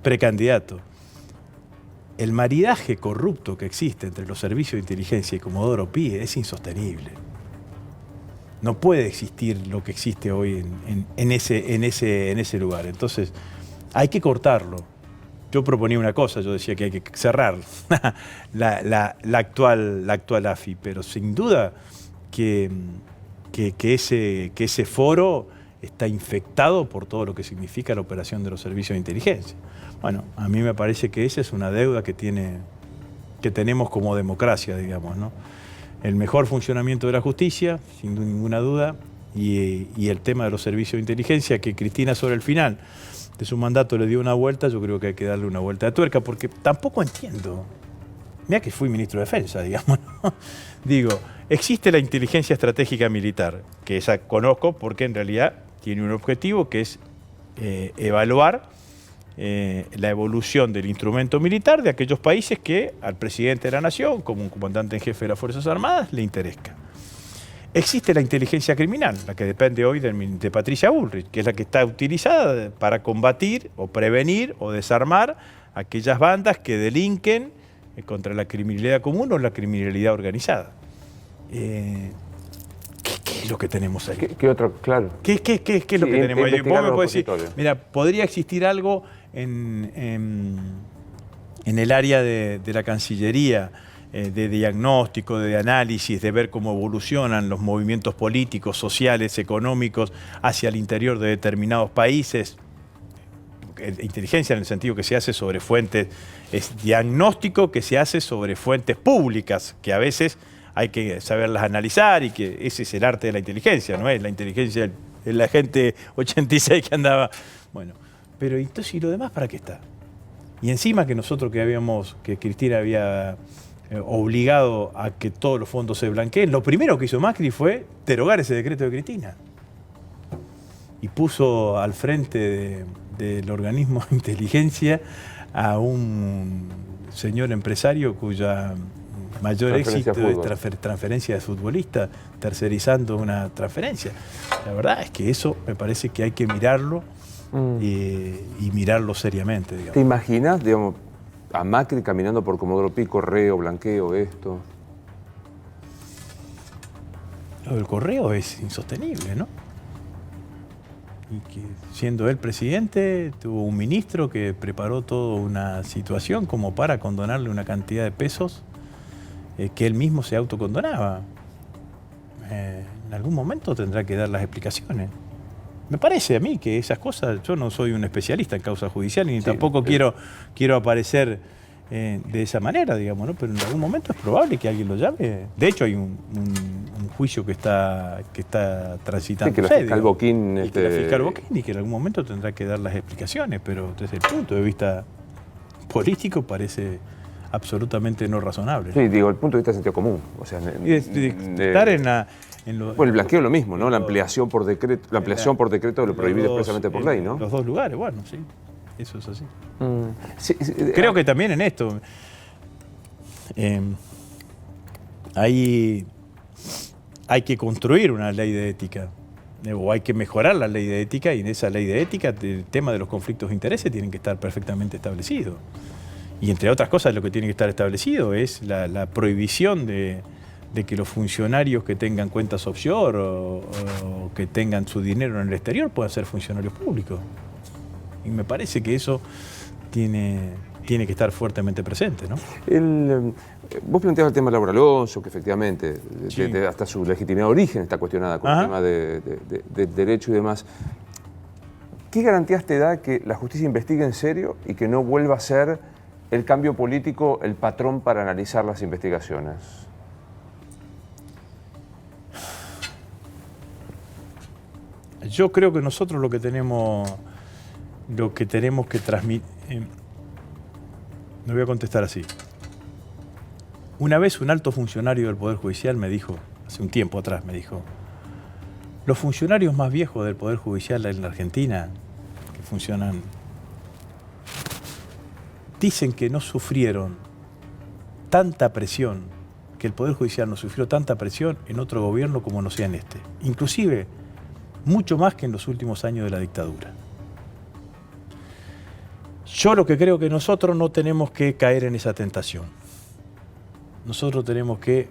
precandidato. El maridaje corrupto que existe entre los servicios de inteligencia y Comodoro Pi es insostenible. No puede existir lo que existe hoy en ese lugar. Entonces, hay que cortarlo. Yo proponía una cosa, yo decía que hay que cerrar la actual AFI, pero sin duda que ese foro está infectado por todo lo que significa la operación de los servicios de inteligencia. Bueno, a mí me parece que esa es una deuda que tenemos como democracia, digamos, ¿no? El mejor funcionamiento de la justicia, sin ninguna duda, y el tema de los servicios de inteligencia, que Cristina sobre el final de su mandato le dio una vuelta, yo creo que hay que darle una vuelta de tuerca, porque tampoco entiendo. Mira que fui ministro de Defensa, digamos, ¿no? Digo, existe la inteligencia estratégica militar, que esa conozco porque en realidad tiene un objetivo que es evaluar la evolución del instrumento militar de aquellos países que al presidente de la nación, como un comandante en jefe de las Fuerzas Armadas, le interesa. Existe la inteligencia criminal, la que depende hoy de Patricia Bullrich, que es la que está utilizada para combatir o prevenir o desarmar aquellas bandas que delinquen contra la criminalidad común o la criminalidad organizada. ¿Qué es lo que tenemos ahí? ¿Qué otro? Claro. ¿Qué es lo que tenemos ahí? Vos me podés decir, mira, podría existir algo en el área de la Cancillería, de diagnóstico, de análisis, de ver cómo evolucionan los movimientos políticos, sociales, económicos hacia el interior de determinados países. Inteligencia en el sentido que se hace sobre fuentes, es diagnóstico que se hace sobre fuentes públicas, que a veces hay que saberlas analizar y que ese es el arte de la inteligencia, no es la inteligencia del agente 86 que andaba. Bueno, pero entonces, ¿y lo demás para qué está? Y encima que nosotros que Cristina había obligado a que todos los fondos se blanqueen, lo primero que hizo Macri fue derogar ese decreto de Cristina. Y puso al frente del organismo de inteligencia a un señor empresario cuya mayor éxito es transferencia de futbolista, tercerizando una transferencia. La verdad es que eso me parece que hay que mirarlo y mirarlo seriamente, digamos. ¿Te imaginas, digamos, a Macri caminando por Comodoro Pi, correo, blanqueo, esto? Lo del correo es insostenible, ¿no? Y que siendo él presidente, tuvo un ministro que preparó toda una situación como para condonarle una cantidad de pesos que él mismo se autocondonaba. En algún momento tendrá que dar las explicaciones. Me parece a mí que esas cosas, yo no soy un especialista en causa judicial y tampoco quiero aparecer de esa manera, digamos, ¿no? Pero en algún momento es probable que alguien lo llame. De hecho, hay un juicio que está transitando. Sí, que la fiscal Boquín... Y que la fiscal Boquín, y que en algún momento tendrá que dar las explicaciones, pero desde el punto de vista político parece absolutamente no razonable. Sí, digo, el punto de vista de sentido común. O sea, estar bueno, el blanqueo es lo mismo, ¿no? La ampliación por decreto, de lo prohibido expresamente por ley, ¿no? Los dos lugares, bueno, sí, eso es así. Sí, creo que también en esto hay que construir una ley de ética, o hay que mejorar la ley de ética, y en esa ley de ética el tema de los conflictos de intereses tienen que estar perfectamente establecidos. Y entre otras cosas lo que tiene que estar establecido es la prohibición de que los funcionarios que tengan cuentas offshore o que tengan su dinero en el exterior puedan ser funcionarios públicos. Y me parece que eso tiene tiene que estar fuertemente presente, ¿no? Vos planteabas el tema Laura Alonso, que efectivamente Sí. hasta su legitimidad de origen está cuestionada con el tema de derecho y demás. ¿Qué garantías te da que la justicia investigue en serio y que no vuelva a ser el cambio político el patrón para analizar las investigaciones? Yo creo que nosotros lo que tenemos que transmitir... no voy a contestar así. Una vez un alto funcionario del Poder Judicial me dijo, hace un tiempo atrás me dijo, los funcionarios más viejos del Poder Judicial en la Argentina, que funcionan, dicen que no sufrieron tanta presión, que el Poder Judicial no sufrió tanta presión en otro gobierno como no sea en este. Inclusive, mucho más que en los últimos años de la dictadura. Yo lo que creo que nosotros no tenemos que caer en esa tentación. Nosotros tenemos que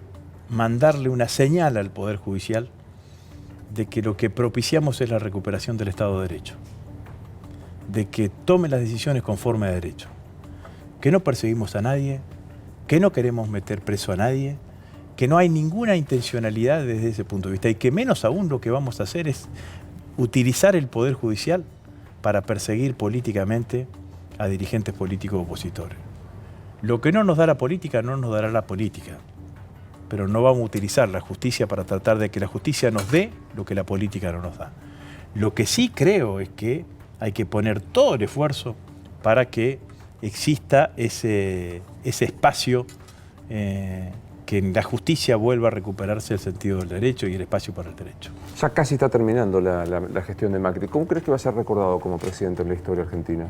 mandarle una señal al Poder Judicial de que lo que propiciamos es la recuperación del Estado de Derecho, de que tome las decisiones conforme a derecho, que no perseguimos a nadie, que no queremos meter preso a nadie, que no hay ninguna intencionalidad desde ese punto de vista y que menos aún lo que vamos a hacer es utilizar el Poder Judicial para perseguir políticamente a dirigentes políticos opositores. Lo que no nos da la política, no nos dará la política. Pero no vamos a utilizar la justicia para tratar de que la justicia nos dé lo que la política no nos da. Lo que sí creo es que hay que poner todo el esfuerzo para que exista ese espacio, que en la justicia vuelva a recuperarse el sentido del derecho y el espacio para el derecho. Ya casi está terminando la gestión de Macri. ¿Cómo crees que va a ser recordado como presidente en la historia argentina?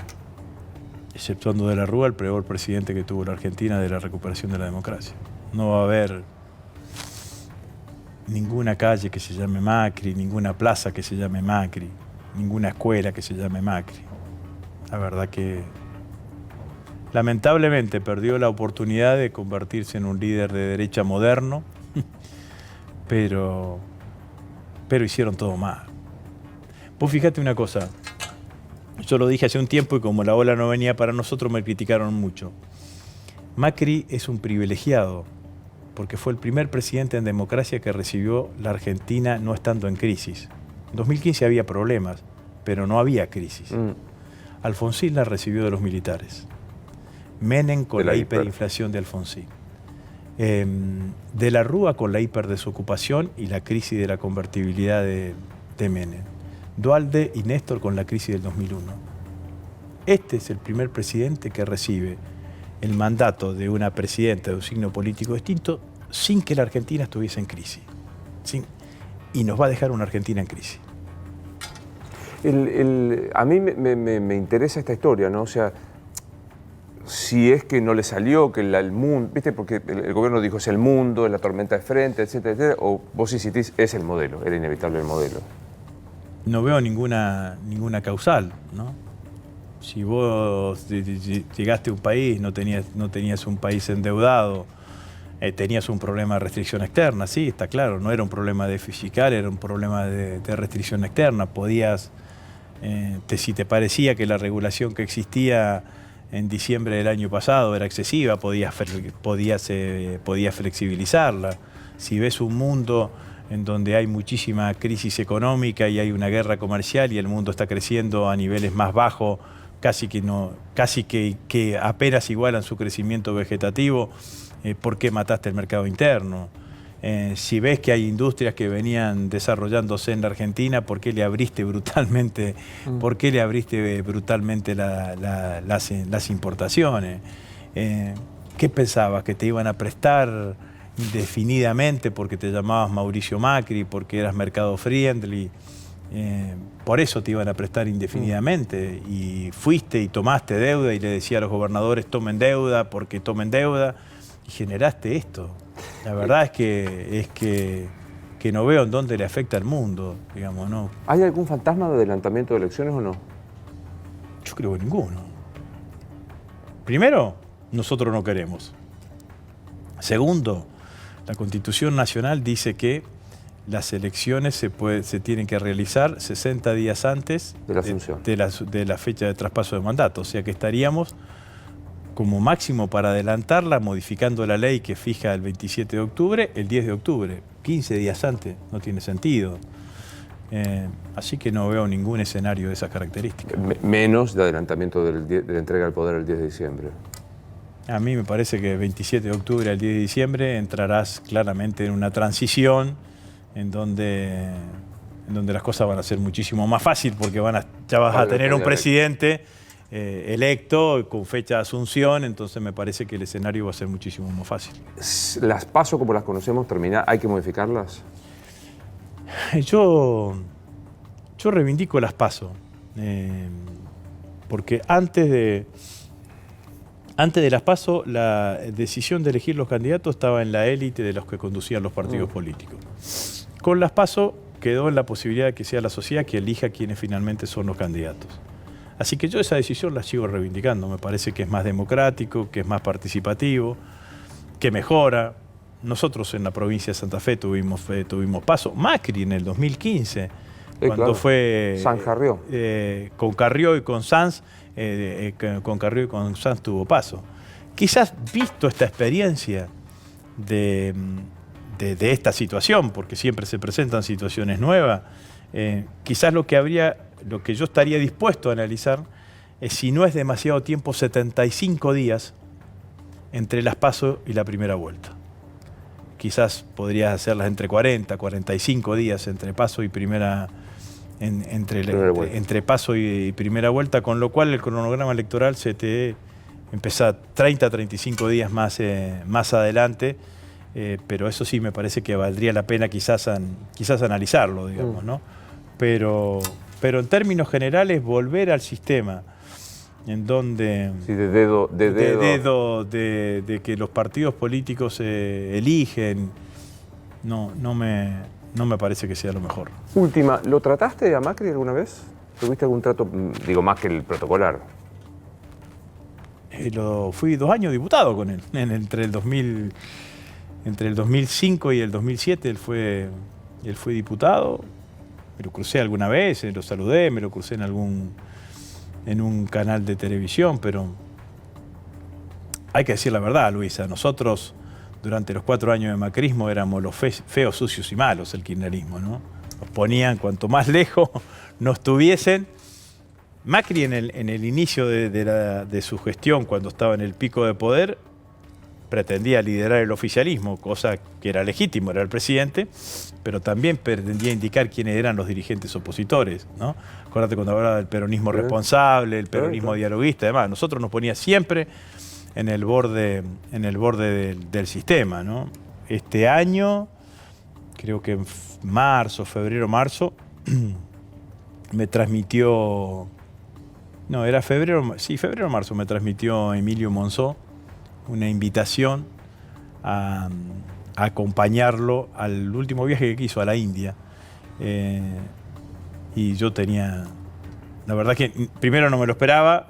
Exceptuando de la Rúa, el peor presidente que tuvo la Argentina de la recuperación de la democracia. No va a haber ninguna calle que se llame Macri, ninguna plaza que se llame Macri, ninguna escuela que se llame Macri. La verdad que lamentablemente perdió la oportunidad de convertirse en un líder de derecha moderno, pero hicieron todo mal. Vos fíjate una cosa. Yo lo dije hace un tiempo y como la ola no venía para nosotros me criticaron mucho. Macri es un privilegiado porque fue el primer presidente en democracia que recibió la Argentina no estando en crisis. En 2015 había problemas, pero no había crisis. Alfonsín la recibió de los militares. Menem con la hiperinflación de Alfonsín. De la Rúa con la hiperdesocupación y la crisis de la convertibilidad de Menem. Duhalde y Néstor con la crisis del 2001. Este es el primer presidente que recibe el mandato de una presidenta de un signo político distinto sin que la Argentina estuviese en crisis. Y nos va a dejar una Argentina en crisis. A mí me interesa esta historia, ¿no? O sea, si es que no le salió, que el mundo, ¿viste? Porque el gobierno dijo es el mundo, es la tormenta de frente, etcétera, etcétera, o vos insistís, es el modelo, era inevitable el modelo. No veo ninguna causal, ¿no? Si vos llegaste a un país, no tenías un país endeudado, tenías un problema de restricción externa, sí, está claro, no era un problema de fiscal, era un problema de restricción externa. Podías, si te parecía que la regulación que existía en diciembre del año pasado era excesiva, podías flexibilizarla. Si ves un mundo en donde hay muchísima crisis económica y hay una guerra comercial y el mundo está creciendo a niveles más bajos, casi que apenas igualan su crecimiento vegetativo, ¿por qué mataste el mercado interno? Si ves que hay industrias que venían desarrollándose en la Argentina, ¿por qué le abriste brutalmente, las importaciones? ¿Qué pensabas? ¿Que te iban a prestar indefinidamente porque te llamabas Mauricio Macri, porque eras mercado friendly? Por eso te iban a prestar indefinidamente y fuiste y tomaste deuda y le decía a los gobernadores tomen deuda porque tomen deuda y generaste esto. La verdad es que no veo en dónde le afecta al mundo, digamos, ¿no? ¿Hay algún fantasma de adelantamiento de elecciones o no? Yo creo que ninguno. Primero, nosotros no queremos. Segundo, la Constitución Nacional dice que las elecciones se tienen que realizar 60 días antes de la asunción de la fecha de traspaso de mandato. O sea que estaríamos como máximo para adelantarla, modificando la ley que fija el 27 de octubre, el 10 de octubre, 15 días antes, no tiene sentido. Así que no veo ningún escenario de esas características. Menos de adelantamiento de la entrega del poder el 10 de diciembre. A mí me parece que el 27 de octubre al 10 de diciembre entrarás claramente en una transición en donde las cosas van a ser muchísimo más fácil porque ya vas a tener un presidente electo con fecha de asunción, entonces me parece que el escenario va a ser muchísimo más fácil. ¿Las PASO como las conocemos ¿hay que modificarlas? Yo reivindico las PASO, porque antes de las PASO la decisión de elegir los candidatos estaba en la élite de los que conducían los partidos políticos. Con las PASO quedó en la posibilidad de que sea la sociedad que elija quiénes finalmente son los candidatos. Así que yo esa decisión la sigo reivindicando, me parece que es más democrático, que es más participativo, que mejora. Nosotros en la provincia de Santa Fe tuvimos PASO. Macri en el 2015, cuando claro. fue Sanz Carrió. con Carrió y con Sanz, tuvo PASO. Quizás visto esta experiencia de esta situación, porque siempre se presentan situaciones nuevas, quizás lo que yo estaría dispuesto a analizar es si no es demasiado tiempo 75 días entre las PASO y la primera vuelta. Quizás podrías hacerlas entre 40, 45 días entre PASO y entre PASO y primera vuelta, con lo cual el cronograma electoral se te empieza 30, 35 días más adelante, pero eso sí me parece que valdría la pena quizás analizarlo, digamos, ¿no? Pero en términos generales, volver al sistema en donde sí, de que los partidos políticos eligen, no me parece que sea lo mejor. Última, ¿lo trataste a Macri alguna vez? ¿Tuviste algún trato, digo, más que el protocolar? Fui 2 años diputado con él, entre el 2005 y el 2007 él fue diputado. Me lo crucé alguna vez, lo saludé, me lo crucé en un canal de televisión, pero hay que decir la verdad, Luisa, nosotros durante los 4 años de macrismo éramos los feos, sucios y malos, el kirchnerismo, ¿no? Nos ponían cuanto más lejos nos tuviesen. Macri en el inicio de su gestión, cuando estaba en el pico de poder, pretendía liderar el oficialismo, cosa que era legítimo, era el presidente, pero también pretendía indicar quiénes eran los dirigentes opositores, ¿no? Acuérdate cuando hablaba del peronismo responsable, el peronismo dialoguista, además, nosotros nos ponía siempre en el borde del sistema, ¿no? Este año, creo que en febrero-marzo, me transmitió, no, era febrero-marzo, me transmitió Emilio Monzó una invitación a acompañarlo al último viaje que hizo a la India. Y yo tenía, la verdad que primero no me lo esperaba,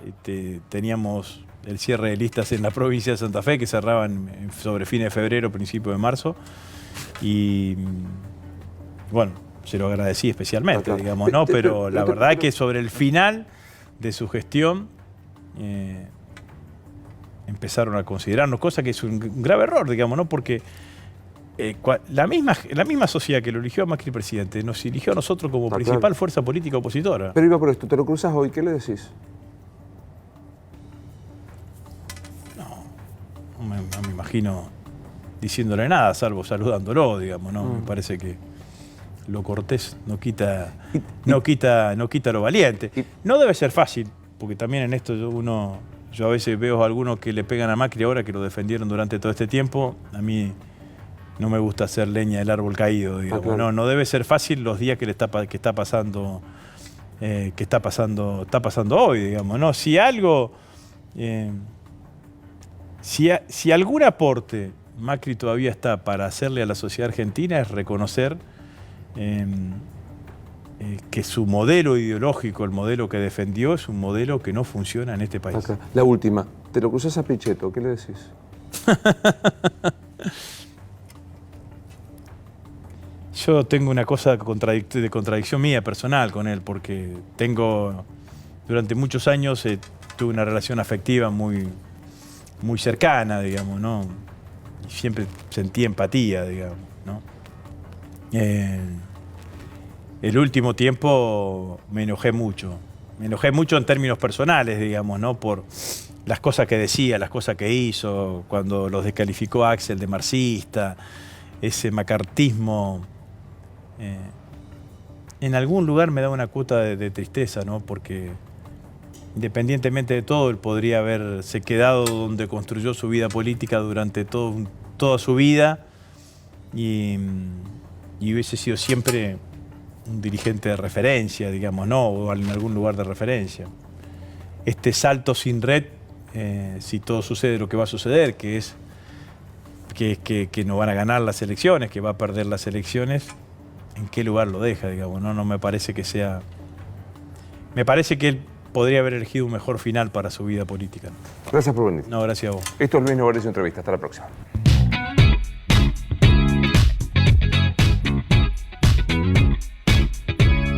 teníamos el cierre de listas en la provincia de Santa Fe que cerraban sobre fines de febrero, principio de marzo, y bueno, se lo agradecí especialmente, claro, digamos, ¿no? Pero la verdad que sobre el final de su gestión empezaron a considerarnos, cosa que es un grave error, digamos, ¿no? Porque la misma sociedad que lo eligió a Macri presidente nos eligió a nosotros como principal fuerza política opositora. Pero iba por esto, ¿te lo cruzas hoy? ¿Qué le decís? No me imagino diciéndole nada, salvo saludándolo, digamos, ¿no? Me parece que lo cortés no quita lo valiente. No debe ser fácil, porque también en esto yo a veces veo a algunos que le pegan a Macri ahora, que lo defendieron durante todo este tiempo. A mí no me gusta hacer leña del árbol caído, digamos. Claro. No debe ser fácil los días que está pasando hoy, digamos, ¿no? Si algo, si algún aporte Macri todavía está para hacerle a la sociedad argentina es reconocer que su modelo ideológico, el modelo que defendió, es un modelo que no funciona en este país. Acá. La última, te lo cruzas a Pichetto, ¿qué le decís? Yo tengo una cosa de contradicción mía personal con él, porque durante muchos años tuve una relación afectiva muy muy cercana, digamos, ¿no? Y siempre sentí empatía, digamos, ¿no? El último tiempo me enojé mucho. Me enojé mucho en términos personales, digamos, ¿no? Por las cosas que decía, las cosas que hizo, cuando los descalificó a Axel de marxista, ese macartismo. En algún lugar me da una cuota de tristeza, ¿no? Porque independientemente de todo, él podría haberse quedado donde construyó su vida política durante toda su vida y hubiese sido siempre un dirigente de referencia, digamos, ¿no? O en algún lugar de referencia. Este salto sin red, si todo sucede lo que va a suceder, que es que no van a ganar las elecciones, que va a perder las elecciones, ¿en qué lugar lo deja, digamos? No me parece que sea... Me parece que él podría haber elegido un mejor final para su vida política. Gracias por venir. No, gracias a vos. Esto es Luis Novarecio Entrevista. Hasta la próxima.